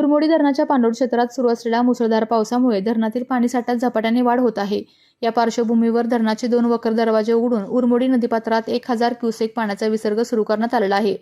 उरमोडी धरणाच्या पाणलोट क्षेत्रात सुरू असलेल्या मुसळधार पावसामुळे धरणातील पाणीसाठ्यात झपाट्याने वाढ होत आहे। या पार्श्वभूमीवर धरणाचे 2 वक्र दरवाजे उघडून उरमोडी नदीपात्रात 1000 क्युसेक पाण्याचा विसर्ग सुरू करण्यात आलेला आहे।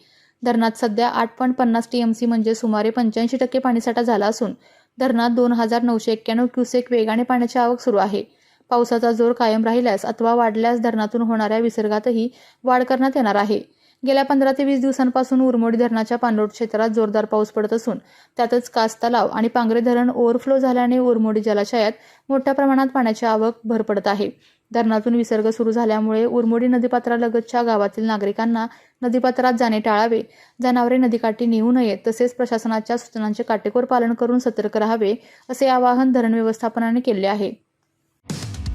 धरणात सध्या 8.50 टीएमसी म्हणजे सुमारे 85% पाणीसाठा झाला असून धरणात 2991 क्युसेक वेगाने पाण्याची आवक सुरू आहे। पावसाचा जोर कायम राहिल्यास अथवा वाढल्यास धरणातून होणाऱ्या विसर्गातही वाढ करण्यात येणार आहे। गेल्या 15 ते 20 दिवसांपासून उरमोडी धरणाच्या पाणलोट क्षेत्रात जोरदार पाऊस पडत असून त्यातच कास तलाव आणि पांगरे धरण ओव्हरफ्लो झाल्याने उरमोडी जलाशयात मोठ्या प्रमाणात पाण्याची आवक भर पडत आहे। धरणातून विसर्ग सुरू झाल्यामुळे उरमोडी नदीपात्रालगतच्या गावातील नागरिकांना नदीपात्रात जाणे टाळावे, जनावरे नदीकाठी नेऊ नयेत, तसेच प्रशासनाच्या सूचनांचे काटेकोर पालन करून सतर्क राहावे असे आवाहन धरण व्यवस्थापनाने केले आहे।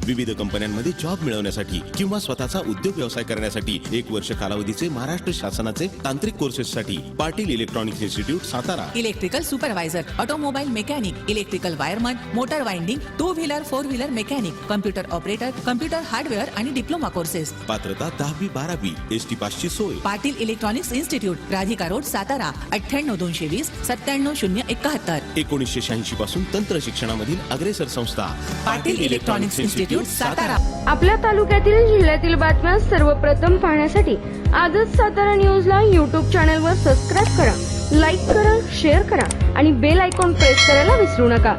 विविध कंपन्यांमध्ये जॉब मिळवण्यासाठी किंवा स्वतःचा उद्योग व्यवसाय करण्यासाठी 1 वर्ष कालावधीचे महाराष्ट्र शासनाचे तांत्रिक कोर्सेससाठी Patil electronics institute Satara. Electrical supervisor, automobile mechanic, electrical wireman, motor winding, 2 wheeler 4 wheeler mechanic, computer operator, computer hardware आणि डिप्लोमा कोर्सेस। पात्रता 10वी 12वी एसटी पासची सोय। Patil electronics institute, Radhika road, Satara 98 220 97071। 1986 पासून तंत्र शिक्षणामधील अग्रेसर संस्था पाटील इलेक्ट्रॉनिक्स इन्स्टिट्यूट सातारा। आपल्या तालुक्यातील जिल्ह्यातील बातम्या सर्वप्रथम पाहण्यासाठी आजच सातारा न्यूजला YouTube चॅनलवर सबस्क्राइब करा, लाईक करा, शेअर करा आणि बेल आयकॉन प्रेस करायला विसरू नका।